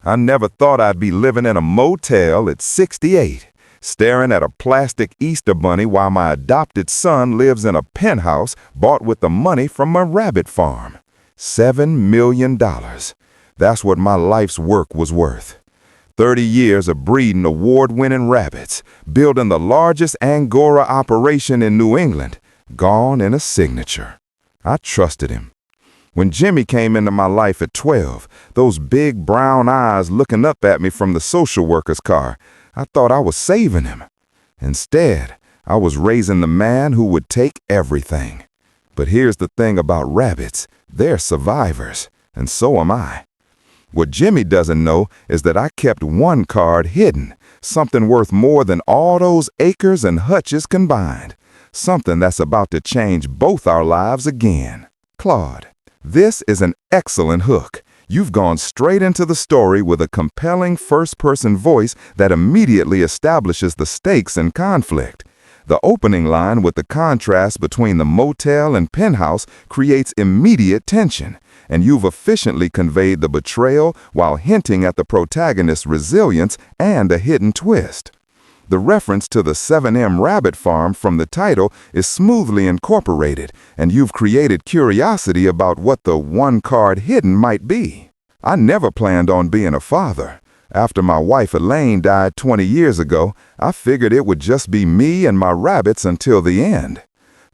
I never thought I'd be living in a motel at 68, staring at a plastic Easter bunny while my adopted son lives in a penthouse bought with the money from my rabbit farm. $7 million. That's what my life's work was worth. 30 years of breeding award-winning rabbits, building the largest Angora operation in New England, gone in a signature. I trusted him. When Jimmy came into my life at 12, those big brown eyes looking up at me from the social worker's car, I thought I was saving him. Instead, I was raising the man who would take everything. But here's the thing about rabbits, they're survivors, and so am I. What Jimmy doesn't know is that I kept one card hidden, something worth more than all those acres and hutches combined, something that's about to change both our lives again. Claude, this is an excellent hook. You've gone straight into the story with a compelling first-person voice that immediately establishes the stakes and conflict. The opening line with the contrast between the motel and penthouse creates immediate tension, and you've efficiently conveyed the betrayal while hinting at the protagonist's resilience and a hidden twist. The reference to the 7M rabbit farm from the title is smoothly incorporated, and you've created curiosity about what the one card hidden might be. I never planned on being a father. After my wife Elaine died 20 years ago, I figured it would just be me and my rabbits until the end.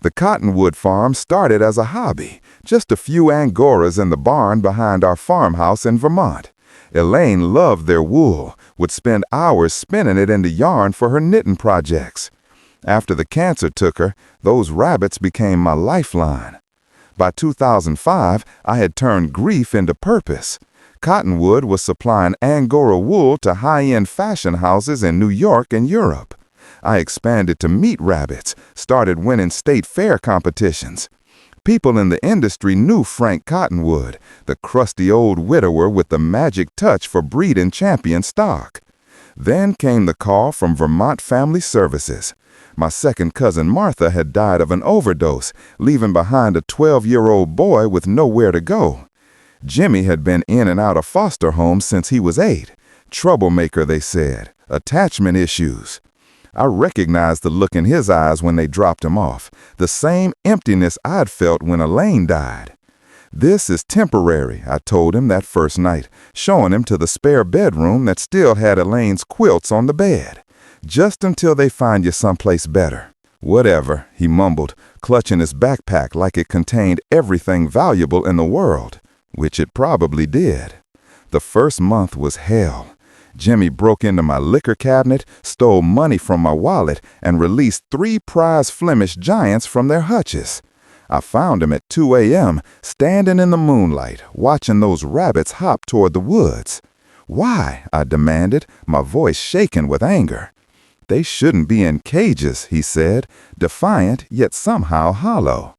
The Cottonwood farm started as a hobby, just a few Angoras in the barn behind our farmhouse in Vermont. Elaine loved their wool, would spend hours spinning it into yarn for her knitting projects. After the cancer took her, those rabbits became my lifeline. By 2005, I had turned grief into purpose. Cottonwood was supplying Angora wool to high-end fashion houses in New York and Europe. I expanded to meat rabbits, started winning state fair competitions. People in the industry knew Frank Cottonwood, the crusty old widower with the magic touch for breeding champion stock. Then came the call from Vermont Family Services. My second cousin Martha had died of an overdose, leaving behind a 12-year-old boy with nowhere to go. Jimmy had been in and out of foster homes since he was 8. Troublemaker, they said. Attachment issues. I recognized the look in his eyes when they dropped him off, the same emptiness I'd felt when Elaine died. This is temporary, I told him that first night, showing him to the spare bedroom that still had Elaine's quilts on the bed. Just until they find you someplace better. Whatever, he mumbled, clutching his backpack like it contained everything valuable in the world. Which it probably did. The first month was hell. Jimmy broke into my liquor cabinet, stole money from my wallet, and released 3 prize Flemish giants from their hutches. I found him at 2 a.m., standing in the moonlight, watching those rabbits hop toward the woods. Why? I demanded, my voice shaking with anger. They shouldn't be in cages, he said, defiant yet somehow hollow.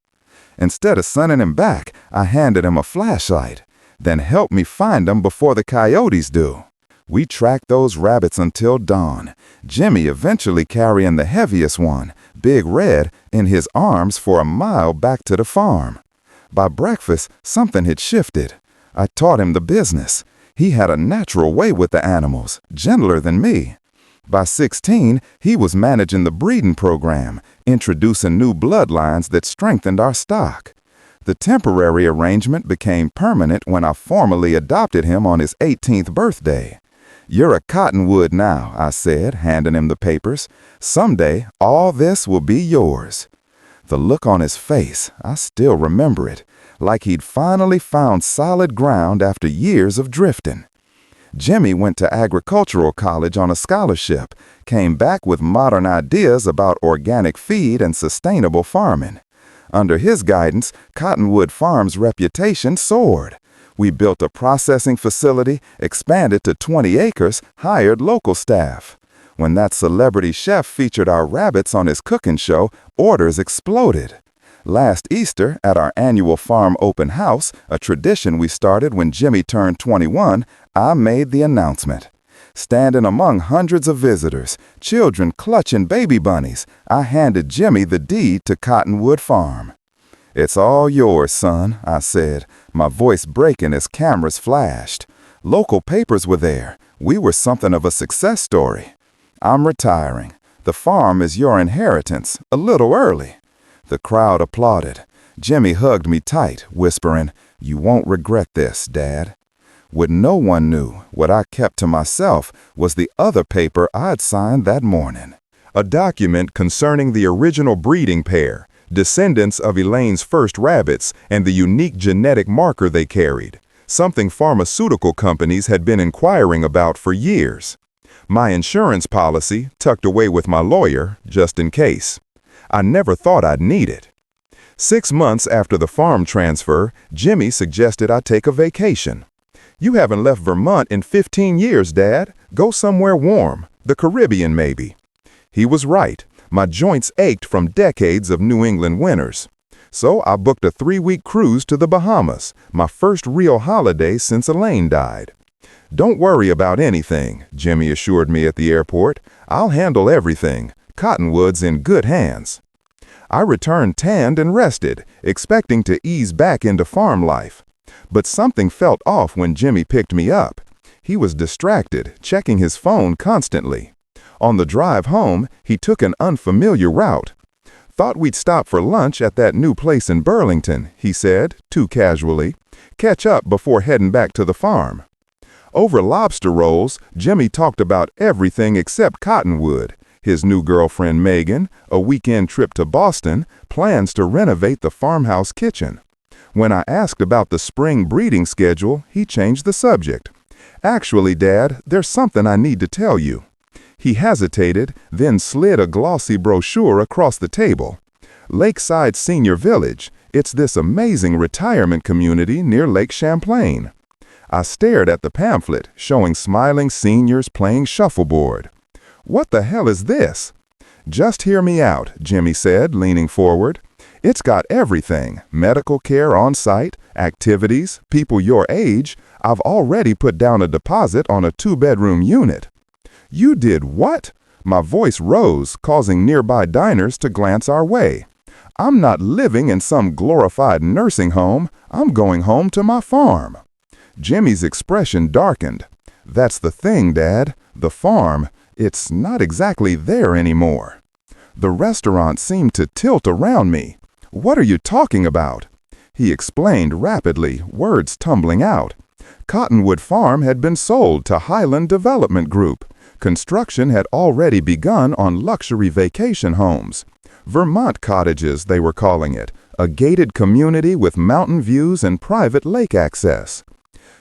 Instead of sending him back, I handed him a flashlight. Then help me find them before the coyotes do. We tracked those rabbits until dawn, Jimmy eventually carrying the heaviest one, Big Red, in his arms for a mile back to the farm. By breakfast, something had shifted. I taught him the business. He had a natural way with the animals, gentler than me. By 16, he was managing the breeding program, introducing new bloodlines that strengthened our stock. The temporary arrangement became permanent when I formally adopted him on his 18th birthday. "You're a Cottonwood now," I said, handing him the papers. "Someday, all this will be yours." The look on his face, I still remember it, like he'd finally found solid ground after years of drifting. Jimmy went to agricultural college on a scholarship, came back with modern ideas about organic feed and sustainable farming. Under his guidance, Cottonwood Farm's reputation soared. We built a processing facility, expanded to 20 acres, hired local staff. When that celebrity chef featured our rabbits on his cooking show, orders exploded. Last Easter, at our annual farm open house, a tradition we started when Jimmy turned 21, I made the announcement. Standing among hundreds of visitors, children clutching baby bunnies, I handed Jimmy the deed to Cottonwood Farm. "It's all yours, son," I said, my voice breaking as cameras flashed. Local papers were there. We were something of a success story. I'm retiring. The farm is your inheritance, a little early. The crowd applauded. Jimmy hugged me tight, whispering, "You won't regret this, Dad." What no one knew, what I kept to myself, was the other paper I'd signed that morning. A document concerning the original breeding pair, descendants of Elaine's first rabbits, and the unique genetic marker they carried, something pharmaceutical companies had been inquiring about for years. My insurance policy, tucked away with my lawyer, just in case. I never thought I'd need it. 6 months after the farm transfer, Jimmy suggested I take a vacation. "You haven't left Vermont in 15 years, Dad. Go somewhere warm, the Caribbean maybe." He was right. My joints ached from decades of New England winters. So I booked a 3-week cruise to the Bahamas, my first real holiday since Elaine died. "Don't worry about anything," Jimmy assured me at the airport. "I'll handle everything. Cottonwood's in good hands." I returned tanned and rested, expecting to ease back into farm life. But something felt off when Jimmy picked me up. He was distracted, checking his phone constantly. On the drive home, he took an unfamiliar route. "Thought we'd stop for lunch at that new place in Burlington," he said, too casually. "Catch up before heading back to the farm." Over lobster rolls, Jimmy talked about everything except Cottonwood, his new girlfriend Megan, a weekend trip to Boston, plans to renovate the farmhouse kitchen. When I asked about the spring breeding schedule, he changed the subject. "Actually, Dad, there's something I need to tell you." He hesitated, then slid a glossy brochure across the table. "Lakeside Senior Village. It's this amazing retirement community near Lake Champlain." I stared at the pamphlet, showing smiling seniors playing shuffleboard. "What the hell is this?" "Just hear me out," Jimmy said, leaning forward. "It's got everything. Medical care on site, activities, people your age. I've already put down a deposit on a 2-bedroom unit." "You did what?" My voice rose, causing nearby diners to glance our way. "I'm not living in some glorified nursing home. I'm going home to my farm." Jimmy's expression darkened. "That's the thing, Dad. The farm, it's not exactly there anymore." The restaurant seemed to tilt around me. "What are you talking about?" He explained rapidly, words tumbling out. Cottonwood Farm had been sold to Highland Development Group. Construction had already begun on luxury vacation homes. Vermont cottages, they were calling it, a gated community with mountain views and private lake access.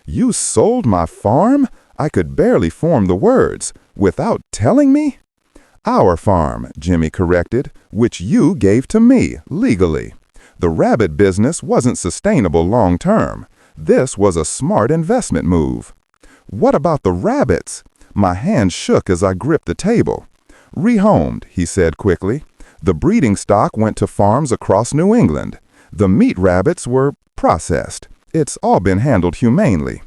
"You sold my farm?" I could barely form the words. "Without telling me?" "Our farm," Jimmy corrected, "which you gave to me, legally. The rabbit business wasn't sustainable long term. This was a smart investment move." "What about the rabbits?" My hand shook as I gripped the table. "Rehomed," he said quickly. "The breeding stock went to farms across New England. The meat rabbits were processed. It's all been handled humanely."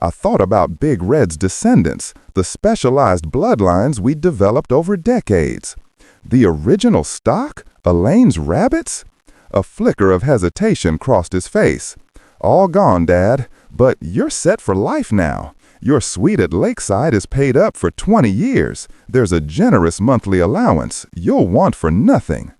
I thought about Big Red's descendants, the specialized bloodlines we'd developed over decades. The original stock? Elaine's rabbits? A flicker of hesitation crossed his face. "All gone, Dad, but you're set for life now. Your suite at Lakeside is paid up for 20 years. There's a generous monthly allowance you'll want for nothing."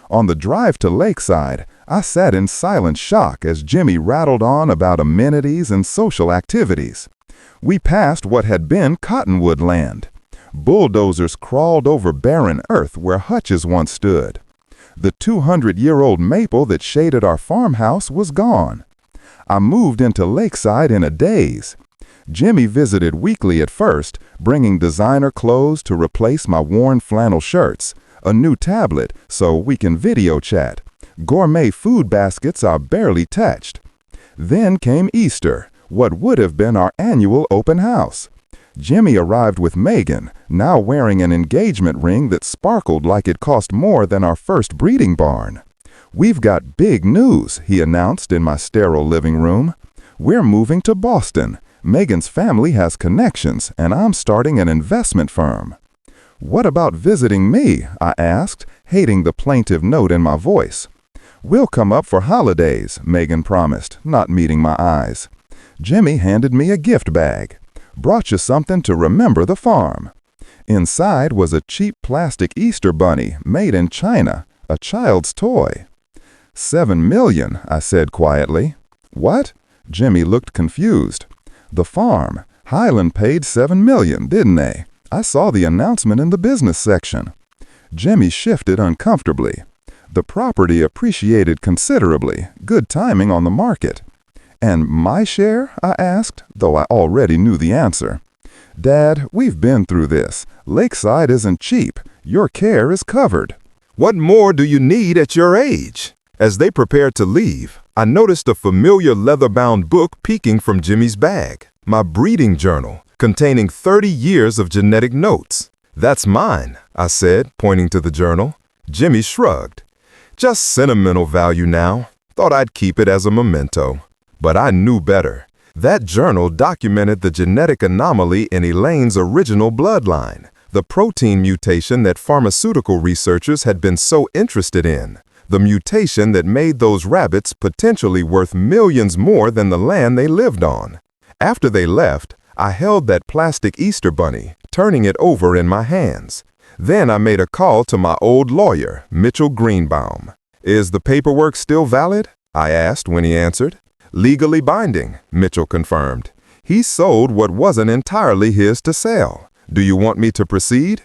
On the drive to Lakeside, I sat in silent shock as Jimmy rattled on about amenities and social activities. We passed what had been cottonwood land. Bulldozers crawled over barren earth where hutches once stood. The 200-year-old maple that shaded our farmhouse was gone. I moved into Lakeside in a daze. Jimmy visited weekly at first, bringing designer clothes to replace my worn flannel shirts, a new tablet so we can video chat, gourmet food baskets I barely touched. Then came Easter, what would have been our annual open house. Jimmy arrived with Megan, now wearing an engagement ring that sparkled like it cost more than our first breeding barn. "We've got big news," he announced in my sterile living room. "We're moving to Boston. Megan's family has connections, and I'm starting an investment firm." "What about visiting me?" I asked, hating the plaintive note in my voice. "We'll come up for holidays," Megan promised, not meeting my eyes. Jimmy handed me a gift bag. Brought you something to remember the farm. Inside was a cheap plastic Easter bunny made in China, a child's toy. $7 million, I said quietly. What? Jimmy looked confused. The farm. Highland paid $7 million, didn't they? I saw the announcement in the business section. Jimmy shifted uncomfortably. The property appreciated considerably. Good timing on the market. And my share? I asked, though I already knew the answer. Dad, we've been through this. Lakeside isn't cheap. Your care is covered. What more do you need at your age? As they prepared to leave, I noticed a familiar leather-bound book peeking from Jimmy's bag. My breeding journal, containing 30 years of genetic notes. That's mine, I said, pointing to the journal. Jimmy shrugged. Just sentimental value now. Thought I'd keep it as a memento. But I knew better. That journal documented the genetic anomaly in Elaine's original bloodline, the protein mutation that pharmaceutical researchers had been so interested in, the mutation that made those rabbits potentially worth millions more than the land they lived on. After they left, I held that plastic Easter bunny, turning it over in my hands. Then I made a call to my old lawyer, Mitchell Greenbaum. "Is the paperwork still valid?" I asked when he answered. "Legally binding," Mitchell confirmed. "He sold what wasn't entirely his to sell. Do you want me to proceed?"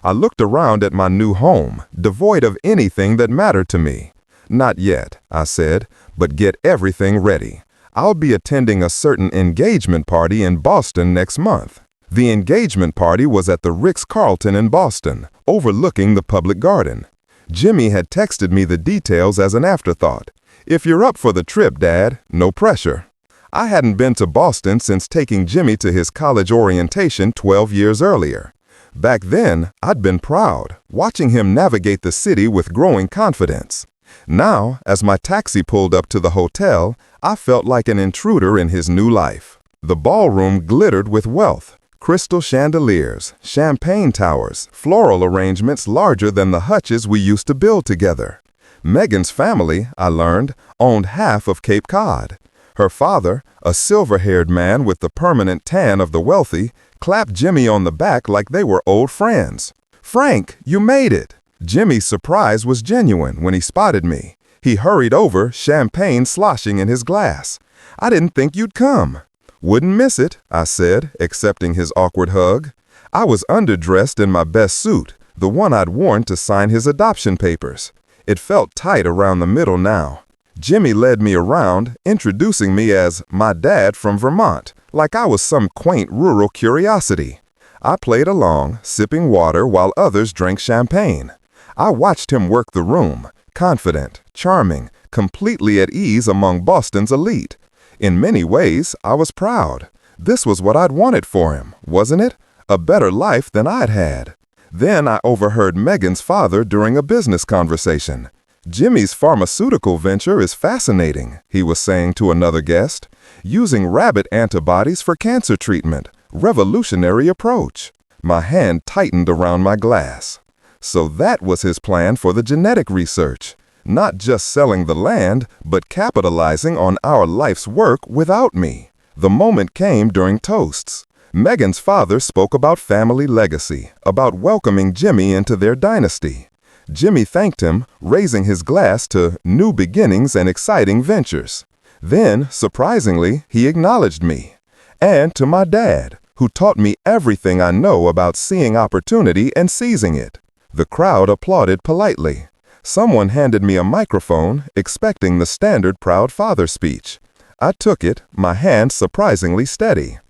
I looked around at my new home, devoid of anything that mattered to me. "Not yet," I said, "but get everything ready. I'll be attending a certain engagement party in Boston next month." The engagement party was at the Ritz-Carlton in Boston, overlooking the public garden. Jimmy had texted me the details as an afterthought. "If you're up for the trip, Dad, no pressure." I hadn't been to Boston since taking Jimmy to his college orientation 12 years earlier. Back then, I'd been proud, watching him navigate the city with growing confidence. Now, as my taxi pulled up to the hotel, I felt like an intruder in his new life. The ballroom glittered with wealth. Crystal chandeliers, champagne towers, floral arrangements larger than the hutches we used to build together. Megan's family, I learned, owned half of Cape Cod. Her father, a silver-haired man with the permanent tan of the wealthy, clapped Jimmy on the back like they were old friends. "Frank, you made it!" Jimmy's surprise was genuine when he spotted me. He hurried over, champagne sloshing in his glass. "I didn't think you'd come." "Wouldn't miss it," I said, accepting his awkward hug. I was underdressed in my best suit, the one I'd worn to sign his adoption papers. It felt tight around the middle now. Jimmy led me around, introducing me as my dad from Vermont, like I was some quaint rural curiosity. I played along, sipping water while others drank champagne. I watched him work the room, confident, charming, completely at ease among Boston's elite. In many ways, I was proud. This was what I'd wanted for him, wasn't it? A better life than I'd had. Then I overheard Megan's father during a business conversation. "Jimmy's pharmaceutical venture is fascinating," he was saying to another guest. "Using rabbit antibodies for cancer treatment. Revolutionary approach." My hand tightened around my glass. So that was his plan for the genetic research. Not just selling the land, but capitalizing on our life's work without me. The moment came during toasts. Megan's father spoke about family legacy, about welcoming Jimmy into their dynasty. Jimmy thanked him, raising his glass to new beginnings and exciting ventures. Then, surprisingly, he acknowledged me. And to my dad, who taught me everything I know about seeing opportunity and seizing it. The crowd applauded politely. Someone handed me a microphone, expecting the standard proud father speech. I took it, my hand surprisingly steady.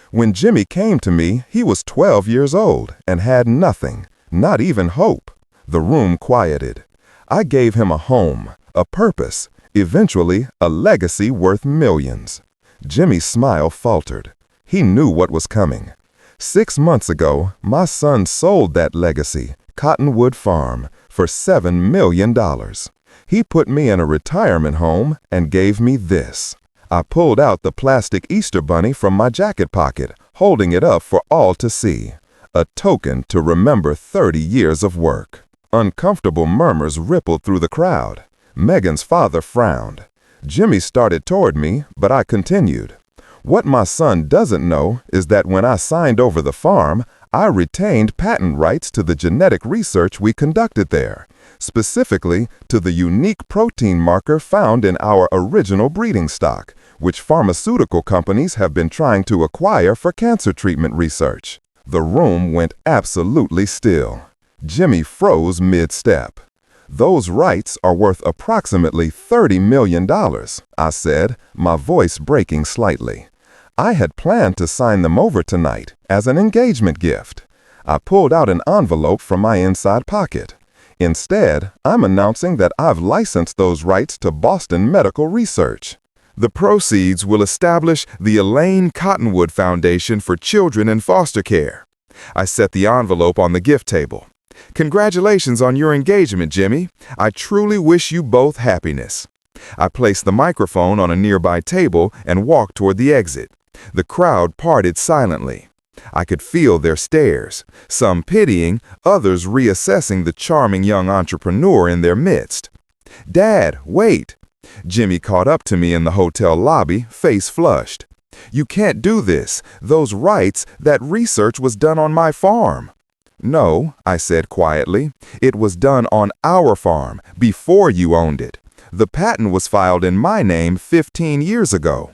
When Jimmy came to me, he was 12 years old and had nothing, not even hope. The room quieted. I gave him a home, a purpose, eventually a legacy worth millions. Jimmy's smile faltered. He knew what was coming. 6 months ago, my son sold that legacy, Cottonwood Farm, for $7 million. He put me in a retirement home and gave me this. I pulled out the plastic Easter bunny from my jacket pocket, holding it up for all to see. A token to remember 30 years of work. Uncomfortable murmurs rippled through the crowd. Megan's father frowned. Jimmy started toward me, but I continued. What my son doesn't know is that when I signed over the farm, I retained patent rights to the genetic research we conducted there, specifically to the unique protein marker found in our original breeding stock, which pharmaceutical companies have been trying to acquire for cancer treatment research. The room went absolutely still. Jimmy froze mid-step. Those rights are worth approximately $30 million, I said, my voice breaking slightly. I had planned to sign them over tonight as an engagement gift. I pulled out an envelope from my inside pocket. Instead, I'm announcing that I've licensed those rights to Boston Medical Research. The proceeds will establish the Elaine Cottonwood Foundation for Children in Foster Care. I set the envelope on the gift table. Congratulations on your engagement, Jimmy. I truly wish you both happiness. I placed the microphone on a nearby table and walked toward the exit. The crowd parted silently. I could feel their stares, some pitying, others reassessing the charming young entrepreneur in their midst. "Dad, wait!" Jimmy caught up to me in the hotel lobby, face flushed. "You can't do this. Those rights, that research was done on my farm." "No," I said quietly. "It was done on our farm, before you owned it. The patent was filed in my name 15 years ago."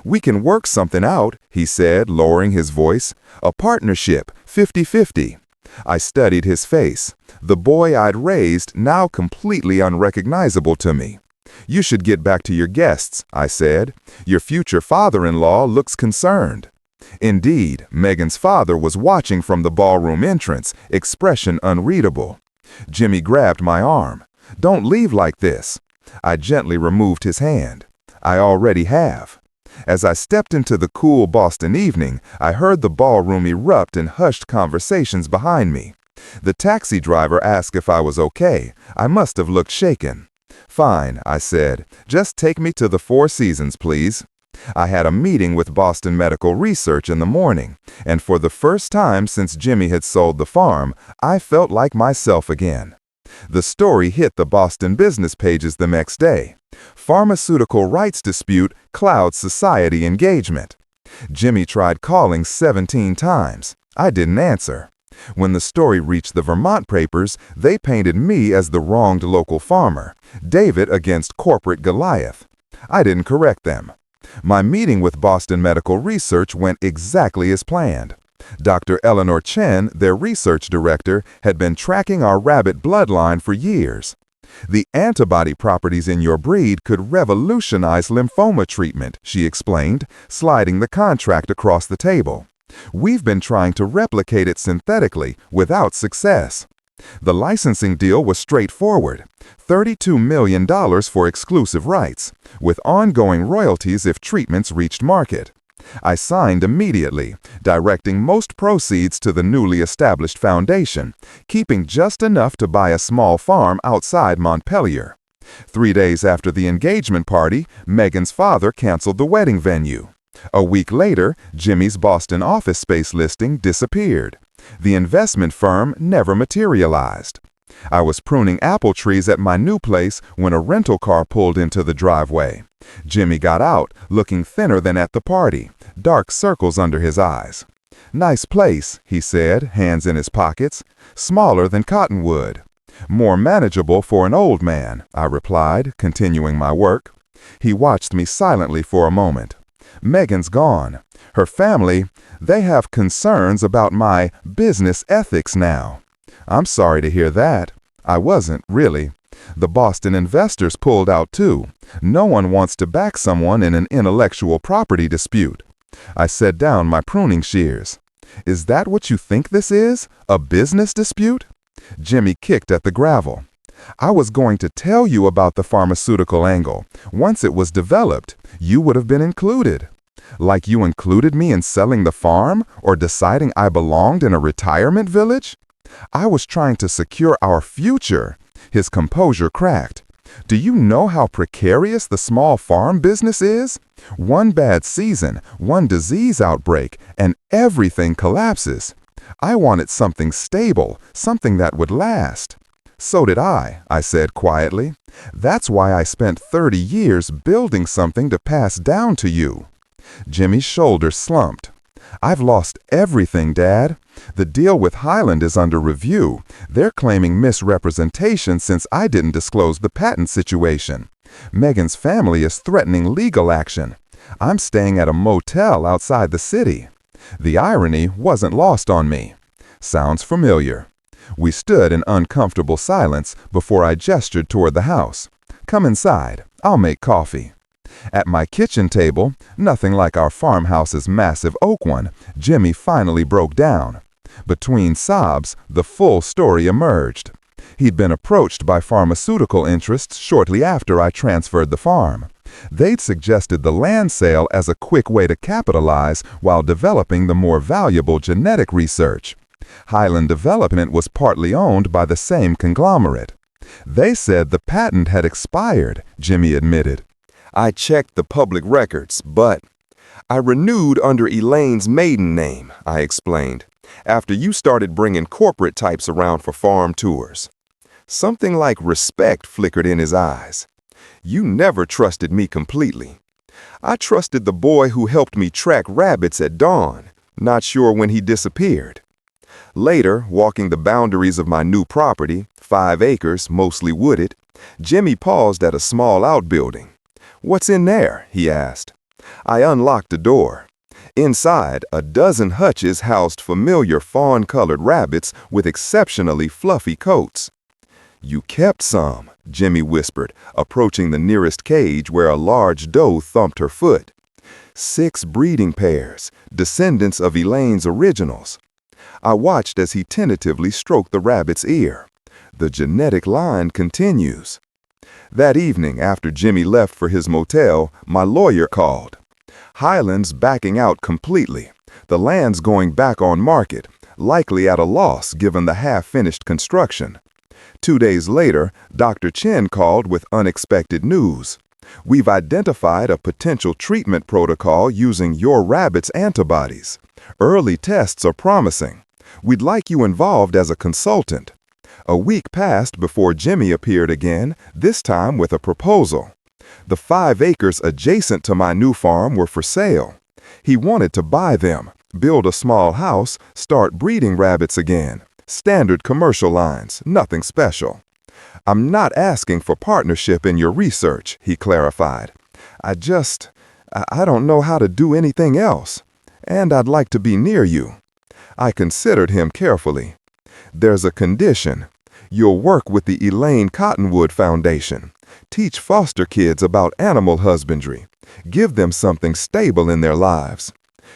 "We can work something out," he said, lowering his voice. "A partnership, 50-50. I studied his face, the boy I'd raised now completely unrecognizable to me. "You should get back to your guests," I said. "Your future father-in-law looks concerned." Indeed, Megan's father was watching from the ballroom entrance, expression unreadable. Jimmy grabbed my arm. "Don't leave like this." I gently removed his hand. "I already have." As I stepped into the cool Boston evening, I heard the ballroom erupt in hushed conversations behind me. The taxi driver asked if I was okay. I must have looked shaken. "Fine," I said. "Just take me to the Four Seasons, please." I had a meeting with Boston Medical Research in the morning, and for the first time since Jimmy had sold the farm, I felt like myself again. The story hit the Boston business pages the next day. Pharmaceutical rights dispute clouds society engagement. Jimmy tried calling 17 times. I didn't answer. When the story reached the Vermont papers, they painted me as the wronged local farmer, David against corporate Goliath. I didn't correct them. My meeting with Boston Medical Research went exactly as planned. Dr. Eleanor Chen, their research director, had been tracking our rabbit bloodline for years. "The antibody properties in your breed could revolutionize lymphoma treatment," she explained, sliding the contract across the table. "We've been trying to replicate it synthetically without success." The licensing deal was straightforward, $32 million for exclusive rights, with ongoing royalties if treatments reached market. I signed immediately, directing most proceeds to the newly established foundation, keeping just enough to buy a small farm outside Montpelier. 3 days after the engagement party, Megan's father canceled the wedding venue. A week later, Jimmy's Boston office space listing disappeared. The investment firm never materialized. I was pruning apple trees at my new place when a rental car pulled into the driveway. Jimmy got out, looking thinner than at the party, dark circles under his eyes. "Nice place," he said, hands in his pockets. "Smaller than Cottonwood." "More manageable for an old man," I replied, continuing my work. He watched me silently for a moment. "Megan's gone. Her family, they have concerns about my business ethics now." "I'm sorry to hear that." I wasn't, really. The Boston investors pulled out too. No one wants to back someone in an intellectual property dispute. I set down my pruning shears. "Is that what you think this is? A business dispute?" Jimmy kicked at the gravel. "I was going to tell you about the pharmaceutical angle. Once it was developed, you would have been included." "Like you included me in selling the farm or deciding I belonged in a retirement village?" "I was trying to secure our future." His composure cracked. "Do you know how precarious the small farm business is? One bad season, one disease outbreak, and everything collapses. I wanted something stable, something that would last." "So did I said quietly. "That's why I spent 30 years building something to pass down to you." Jimmy's shoulders slumped. "I've lost everything, Dad. The deal with Highland is under review. They're claiming misrepresentation since I didn't disclose the patent situation. Megan's family is threatening legal action. I'm staying at a motel outside the city." The irony wasn't lost on me. "Sounds familiar." We stood in uncomfortable silence before I gestured toward the house. "Come inside. I'll make coffee." At my kitchen table, nothing like our farmhouse's massive oak one, Jimmy finally broke down. Between sobs, the full story emerged. He'd been approached by pharmaceutical interests shortly after I transferred the farm. They'd suggested the land sale as a quick way to capitalize while developing the more valuable genetic research. Highland Development was partly owned by the same conglomerate. "They said the patent had expired," Jimmy admitted. "I checked the public records, but I renewed under Elaine's maiden name," I explained, "after you started bringing corporate types around for farm tours." Something like respect flickered in his eyes. "You never trusted me completely. I trusted the boy who helped me track rabbits at dawn, not sure when he disappeared." Later, walking the boundaries of my new property, 5 acres, mostly wooded, Jimmy paused at a small outbuilding. "What's in there?" he asked. I unlocked the door. Inside, a dozen hutches housed familiar fawn-colored rabbits with exceptionally fluffy coats. "You kept some," Jimmy whispered, approaching the nearest cage where a large doe thumped her foot. 6 breeding pairs, descendants of Elaine's originals. I watched as he tentatively stroked the rabbit's ear. The genetic line continues. That evening, after Jimmy left for his motel, my lawyer called. "Highland's backing out completely. The land's going back on market, likely at a loss given the half-finished construction." 2 days later, Dr. Chen called with unexpected news. "We've identified a potential treatment protocol using your rabbit's antibodies. Early tests are promising. We'd like you involved as a consultant." A week passed before Jimmy appeared again, this time with a proposal. The 5 acres adjacent to my new farm were for sale. He wanted to buy them, build a small house, start breeding rabbits again. Standard commercial lines, nothing special. "I'm not asking for partnership in your research," he clarified. I don't know how to do anything else. And I'd like to be near you." I considered him carefully. "There's a condition. You'll work with the Elaine Cottonwood Foundation. Teach foster kids about animal husbandry. Give them something stable in their lives."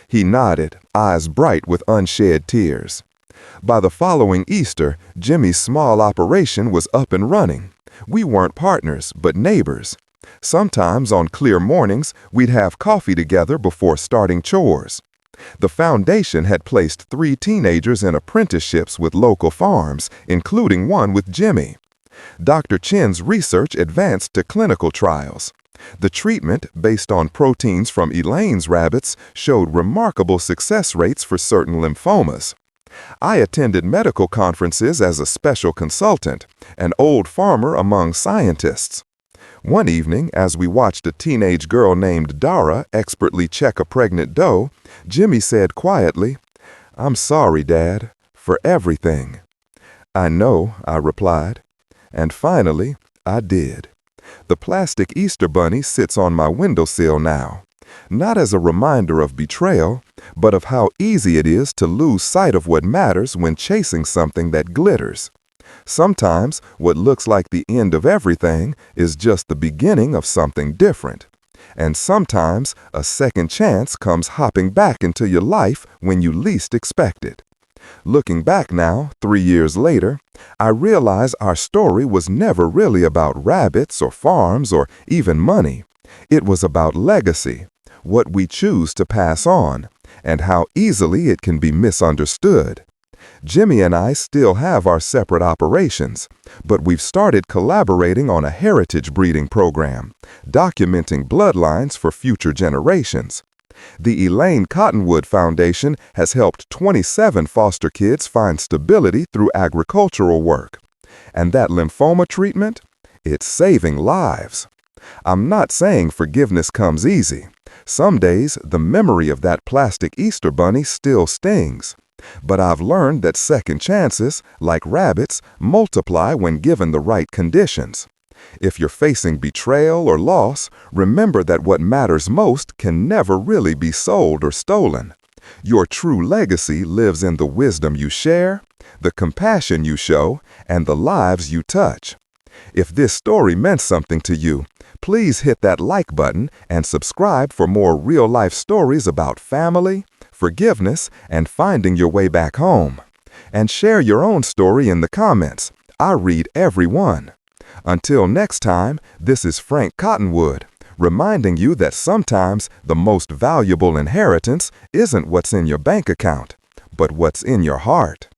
He nodded, eyes bright with unshed tears. By the following Easter, Jimmy's small operation was up and running. We weren't partners, but neighbors. Sometimes on clear mornings, we'd have coffee together before starting chores. The foundation had placed 3 teenagers in apprenticeships with local farms, including one with Jimmy. Dr. Chen's research advanced to clinical trials. The treatment, based on proteins from Elaine's rabbits, showed remarkable success rates for certain lymphomas. I attended medical conferences as a special consultant, an old farmer among scientists. One evening, as we watched a teenage girl named Dara expertly check a pregnant doe, Jimmy said quietly, "I'm sorry, Dad, for everything." "I know," I replied. And finally, I did. The plastic Easter bunny sits on my windowsill now, not as a reminder of betrayal, but of how easy it is to lose sight of what matters when chasing something that glitters. Sometimes what looks like the end of everything is just the beginning of something different. And sometimes a second chance comes hopping back into your life when you least expect it. Looking back now, 3 years later, I realize our story was never really about rabbits or farms or even money. It was about legacy, what we choose to pass on, and how easily it can be misunderstood. Jimmy and I still have our separate operations, but we've started collaborating on a heritage breeding program, documenting bloodlines for future generations. The Elaine Cottonwood Foundation has helped 27 foster kids find stability through agricultural work. And that lymphoma treatment? It's saving lives. I'm not saying forgiveness comes easy. Some days, the memory of that plastic Easter bunny still stings. But I've learned that second chances, like rabbits, multiply when given the right conditions. If you're facing betrayal or loss, remember that what matters most can never really be sold or stolen. Your true legacy lives in the wisdom you share, the compassion you show, and the lives you touch. If this story meant something to you, please hit that like button and subscribe for more real-life stories about family, forgiveness, and finding your way back home. And share your own story in the comments. I read every one. Until next time, this is Frank Cottonwood, reminding you that sometimes the most valuable inheritance isn't what's in your bank account, but what's in your heart.